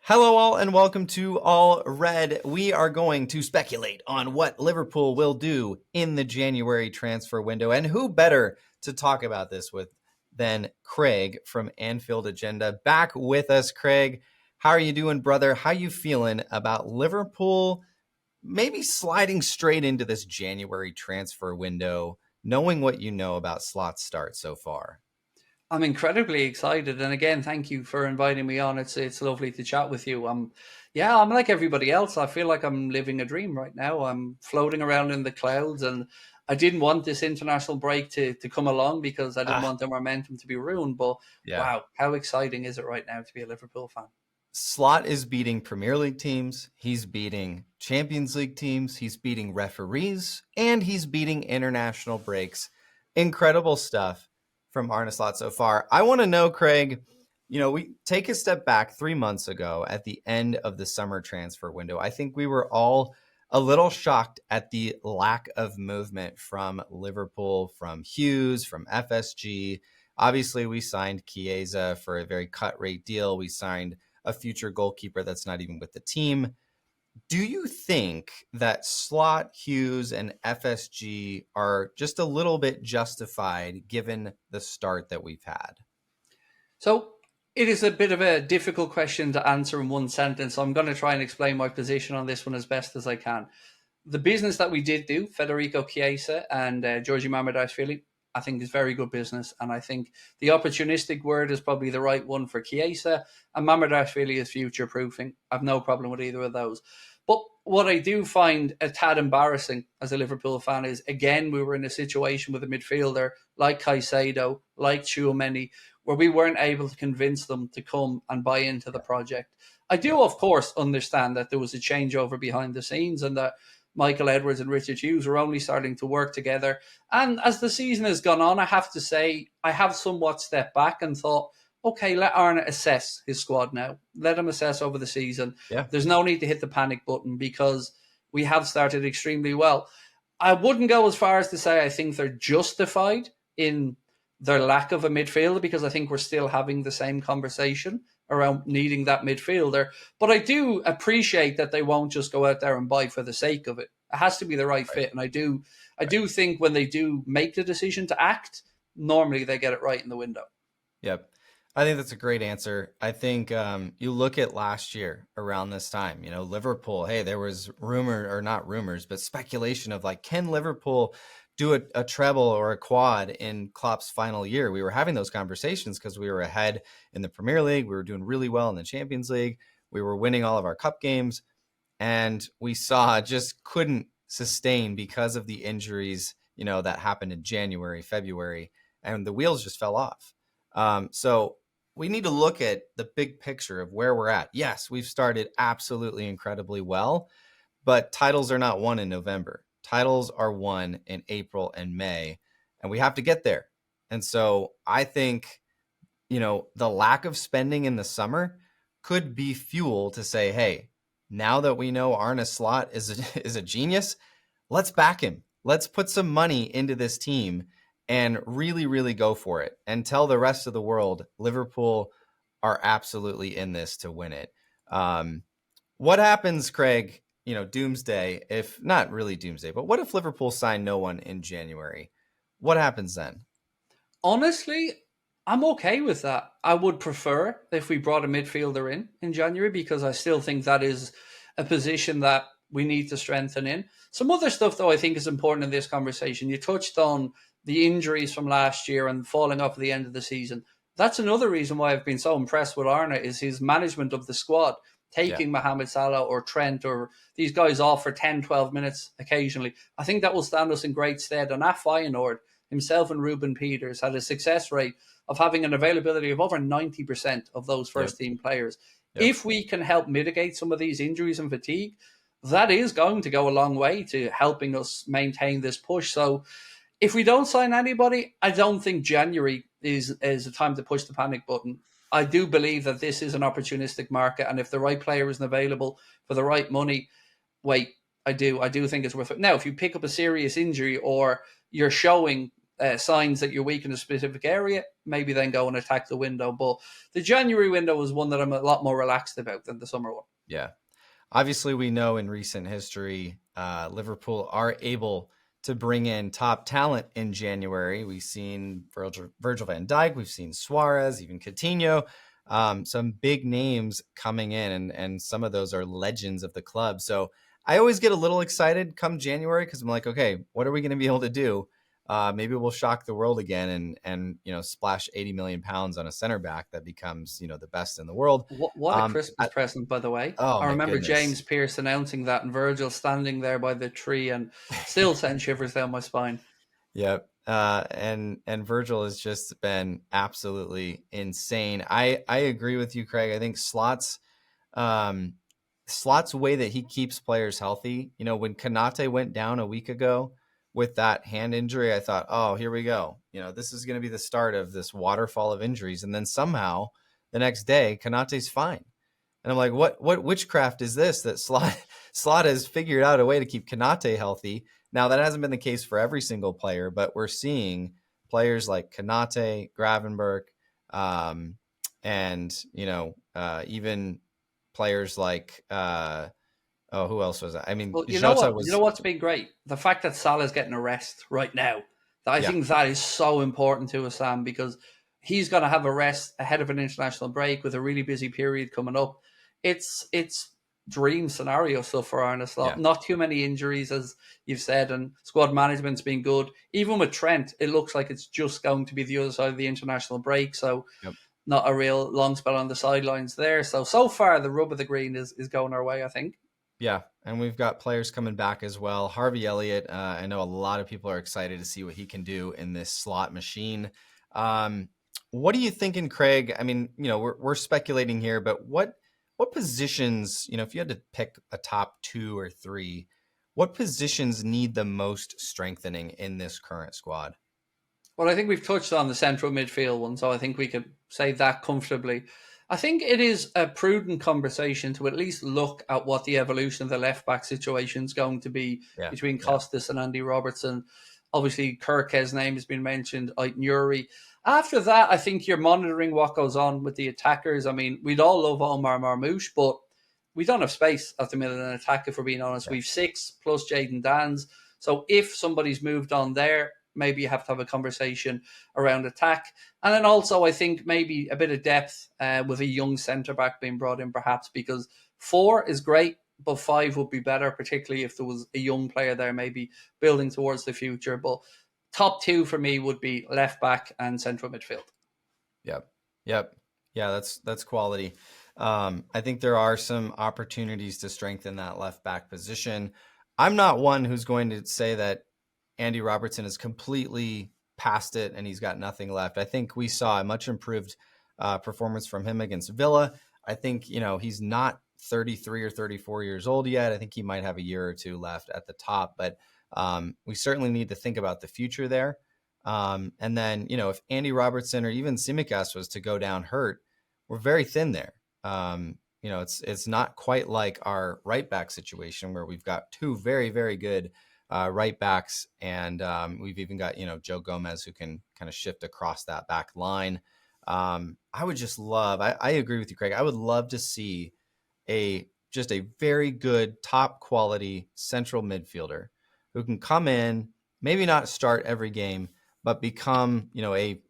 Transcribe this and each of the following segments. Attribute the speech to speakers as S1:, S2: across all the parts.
S1: Hello, all, and welcome to All Red. We are going to speculate on what Liverpool will do in the January transfer window, and who better to talk about this with than Craig from Anfield Agenda. Back with us, Craig. How are you doing, brother? How you feeling about Liverpool maybe sliding straight into this January transfer window, knowing what you know about Slot's start so far?
S2: I'm incredibly excited, and again, thank you for inviting me on. It's lovely to chat with you. Yeah, I'm like everybody else. I feel like I'm living a dream right now. I'm floating around in the clouds, and I didn't want this international break to come along because I didn't
S1: Ah,
S2: want the momentum to be ruined. But
S1: yeah.
S2: wow, how exciting is it right now to be a Liverpool fan?
S1: Slot is beating Premier League teams, he's beating Champions League teams, he's beating referees, and he's beating international breaks. Incredible stuff from Arne Slot so far. I want to know, Craig, we take a step back 3 months ago at the end of the summer transfer window. I think we were all a little shocked at the lack of movement from Liverpool, from Hughes, from FSG. Obviously, we signed Chiesa for a very cut rate deal. We signed a future goalkeeper that's not even with the team. Do you think that Slot, Hughes, and FSG are just a little bit justified given the start that we've had?
S2: So it is a bit of a difficult question to answer in one sentence. So I'm going to try and explain my position on this one as best as I can. The business that we did do, Federico Chiesa and Georgi Mamardashvili, I think is very good business. And I think the opportunistic word is probably the right one for Chiesa. And Mamardashvili is future proofing. I've no problem with either of those. But what I do find a tad embarrassing as a Liverpool fan is, again, we were in a situation with a midfielder like Caicedo, like Tchouameni, where we weren't able to convince them to come and buy into the project. I do, of course, understand that there was a changeover behind the scenes and that Michael Edwards and Richard Hughes were only starting to work together. And as the season has gone on, I have to say, I have somewhat stepped back and thought, okay, let Arne assess his squad now. Let him assess over the season.
S1: Yeah.
S2: There's no need to hit the panic button because we have started extremely well. I wouldn't go as far as to say I think they're justified in their lack of a midfielder because I think we're still having the same conversation around needing that midfielder. But I do appreciate that they won't just go out there and buy for the sake of it. It has to be the right
S1: Right.
S2: fit. And I
S1: Right.
S2: do think when they do make the decision to act, normally they get it right in the window.
S1: Yep. I think that's a great answer. I think you look at last year around this time, Liverpool, hey, there was rumor or not rumors, but speculation of like, can Liverpool do a treble or a quad in Klopp's final year? We were having those conversations because we were ahead in the Premier League. We were doing really well in the Champions League. We were winning all of our cup games. And we saw just couldn't sustain because of the injuries, that happened in January, February, and the wheels just fell off. So we need to look at the big picture of where we're at. Yes, we've started absolutely incredibly well, but titles are not won in November. Titles are won in April and May, and we have to get there. And so I think, the lack of spending in the summer could be fuel to say, hey, now that we know Arne Slot is a genius, let's back him. Let's put some money into this team and really, really go for it and tell the rest of the world Liverpool are absolutely in this to win it. What happens, Craig? Doomsday, if not really doomsday, but what if Liverpool sign no one in January? What happens then?
S2: Honestly, I'm okay with that. I would prefer if we brought a midfielder in January because I still think that is a position that we need to strengthen in. Some other stuff, though, I think is important in this conversation. You touched on the injuries from last year and falling off at the end of the season. That's another reason why I've been so impressed with Arne is his management of the squad,
S1: Yeah.
S2: taking Mohamed Salah or Trent or these guys off for 10, 12 minutes occasionally. I think that will stand us in great stead. And at Feyenoord, himself and Ruben Peters had a success rate of having an availability of over 90% of those
S1: Yep.
S2: first team players.
S1: Yep.
S2: If we can help mitigate some of these injuries and fatigue, that is going to go a long way to helping us maintain this push. So if we don't sign anybody, I don't think January is a time to push the panic button. I do believe that this is an opportunistic market, and if the right player isn't available for the right money, wait, I do think it's worth it. Now, if you pick up a serious injury or you're showing signs that you're weak in a specific area, maybe then go and attack the window. But the January window is one that I'm a lot more relaxed about than the summer one.
S1: Yeah. Obviously, we know in recent history, Liverpool are able to bring in top talent in January. We've seen Virgil van Dijk, we've seen Suarez, even Coutinho, some big names coming in, and some of those are legends of the club. So I always get a little excited come January because I'm like, okay, what are we going to be able to do? Maybe we'll shock the world again and splash 80 million pounds on a center back that becomes the best in the world.
S2: What a Christmas present, by the way.
S1: Oh
S2: I
S1: my
S2: remember
S1: goodness.
S2: James Pearce announcing that and Virgil standing there by the tree and still send shivers down my spine.
S1: Yep. And Virgil has just been absolutely insane. I agree with you, Craig. I think um Slot's way that he keeps players healthy. When Kanate went down a week ago with that hand injury, I thought, oh, here we go. This is going to be the start of this waterfall of injuries. And then somehow the next day, Kanate's fine. And I'm like, what witchcraft is this that Slot has figured out a way to keep Kanate healthy? Now, that hasn't been the case for every single player, but we're seeing players like Kanate, Gravenberg, and even players like who else was that? I mean,
S2: Well, you know
S1: Jota
S2: what? You know
S1: was,
S2: what's been great? The fact that Salah's getting a rest right now. I
S1: yeah,
S2: think that is so important to us, Sam, because he's going to have a rest ahead of an international break with a really busy period coming up. It's dream scenario stuff for Arne Slot.
S1: yeah,
S2: Not too many injuries, as you've said, and squad management's been good. Even with Trent, it looks like it's just going to be the other side of the international break. So
S1: yep.
S2: not a real long spell on the sidelines there. So far, the rub of the green is going our way, I think.
S1: Yeah, and we've got players coming back as well. Harvey Elliott, I know a lot of people are excited to see what he can do in this slot machine. What are you thinking, Craig? I mean, we're speculating here, but what positions, if you had to pick a top 2 or 3, what positions need the most strengthening in this current squad?
S2: Well, I think we've touched on the central midfield one, so I think we could say that comfortably. I think it is a prudent conversation to at least look at what the evolution of the left back situation is going to be
S1: Yeah,
S2: between
S1: yeah,
S2: Costas and Andy Robertson. Obviously, Kirke's name has been mentioned, Aït-Nouri. After that, I think you're monitoring what goes on with the attackers. I mean, we'd all love Omar Marmoush, but we don't have space at the minute in attack, if we're being honest.
S1: yeah,
S2: We've 6 plus Jaden Dans. So if somebody's moved on there, maybe you have to have a conversation around attack. And then also, I think maybe a bit of depth with a young centre back being brought in, perhaps, because 4 is great, but 5 would be better, particularly if there was a young player there, maybe building towards the future. But top 2 for me would be left back and central midfield.
S1: yep, yep. Yeah, that's quality. I think there are some opportunities to strengthen that left back position. I'm not one who's going to say that Andy Robertson is completely past it and he's got nothing left. I think we saw a much improved performance from him against Villa. I think, he's not 33 or 34 years old yet. I think he might have a year or two left at the top, but we certainly need to think about the future there. And then, if Andy Robertson or even Tsimikas was to go down hurt, we're very thin there. It's not quite like our right back situation where we've got 2 very, very good right backs, and we've even got Joe Gomez who can kind of shift across that back line. I would just love. I agree with you, Craig. I would love to see just a very good top quality central midfielder who can come in, maybe not start every game, but become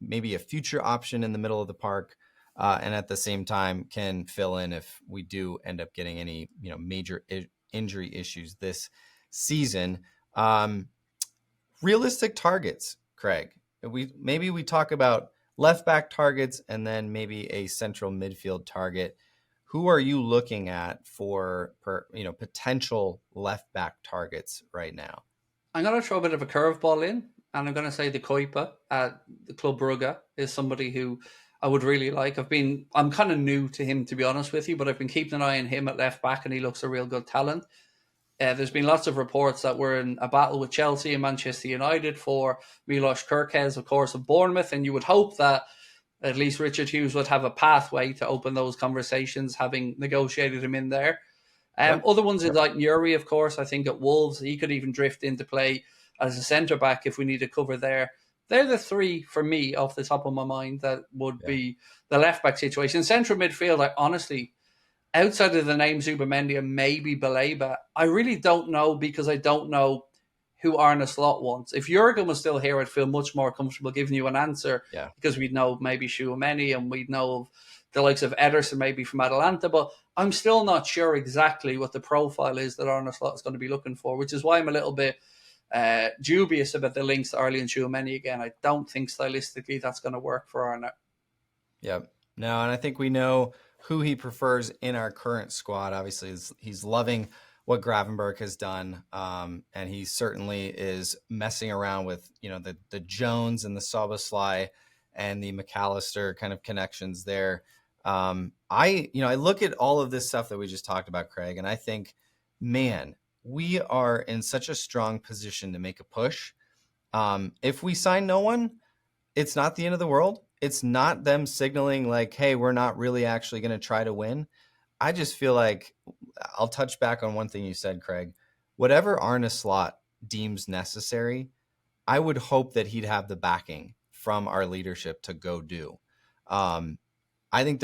S1: maybe a future option in the middle of the park. And at the same time can fill in if we do end up getting any major injury issues this season. Realistic targets, Craig. We talk about left back targets and then maybe a central midfield target. Who are you looking at for potential left back targets right now?
S2: I'm going to throw a bit of a curveball in, and I'm going to say the Kuiper at the Club Brugge is somebody who I would really like. I'm kind of new to him, to be honest with you, but I've been keeping an eye on him at left back, and he looks a real good talent. There's been lots of reports that we're in a battle with Chelsea and Manchester United for Milos Kerkez, of course, of Bournemouth, and you would hope that at least Richard Hughes would have a pathway to open those conversations, having negotiated him in there.
S1: Yep.
S2: Other ones is like Nuri, of course. I think at Wolves, he could even drift into play as a centre back if we need to cover there. They're the three for me off the top of my mind that would
S1: Yeah.
S2: be the left back situation. Central midfield, I honestly, outside of the name Zubamendia, maybe Baleba, I really don't know because I don't know who Arne Slot wants. If Jurgen was still here, I'd feel much more comfortable giving you an answer
S1: Yeah.
S2: because we'd know maybe Shuameni and we'd know of the likes of Ederson maybe from Atalanta, but I'm still not sure exactly what the profile is that Arne Slot is going to be looking for, which is why I'm a little bit dubious about the links to Arlie and Shuameni again. I don't think stylistically that's going to work for Arne.
S1: Yep. No, and I think we know who he prefers in our current squad. Obviously, he's loving what Gravenberg has done, and he certainly is messing around with the Jones and the Soboslai and the McAllister kind of connections there. I look at all of this stuff that we just talked about, Craig, and I think, man, we are in such a strong position to make a push. If we sign no one, it's not the end of the world. It's not them signaling like, hey, we're not really actually going to try to win. I just feel like I'll touch back on one thing you said, Craig. Whatever Arne Slot deems necessary, I would hope that he'd have the backing from our leadership to go do. Um, I think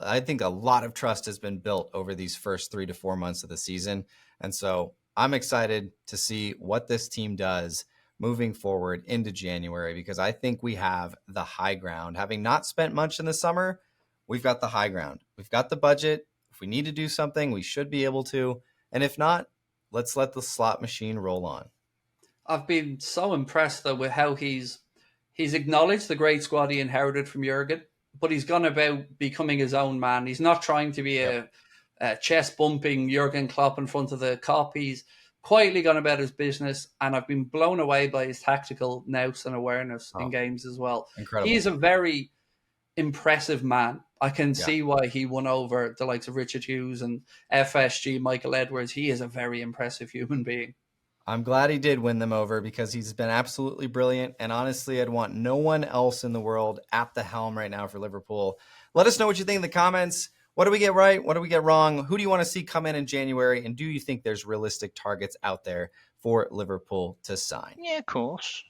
S1: I think a lot of trust has been built over these first 3 to 4 months of the season. And so I'm excited to see what this team does moving forward into January, because I think we have the high ground. Having not spent much in the summer, we've got the high ground. We've got the budget. If we need to do something, we should be able to. And if not, let's let the slot machine roll on.
S2: I've been so impressed though with how he's acknowledged the great squad he inherited from Jurgen, but he's gone about becoming his own man. He's not trying to be
S1: Yep.
S2: a chest bumping Jurgen Klopp in front of the cop. He's quietly gone about his business, and I've been blown away by his tactical nous and awareness in
S1: Oh,
S2: games as well. He
S1: incredible.
S2: is a very impressive man. I can
S1: Yeah.
S2: see why he won over the likes of Richard Hughes and FSG, Michael Edwards. He is a very impressive human being.
S1: I'm glad he did win them over because he's been absolutely brilliant. And honestly, I'd want no one else in the world at the helm right now for Liverpool. Let us know what you think in the comments. What do we get right? What do we get wrong? Who do you want to see come in January? And do you think there's realistic targets out there for Liverpool to sign?
S3: Yeah, of course.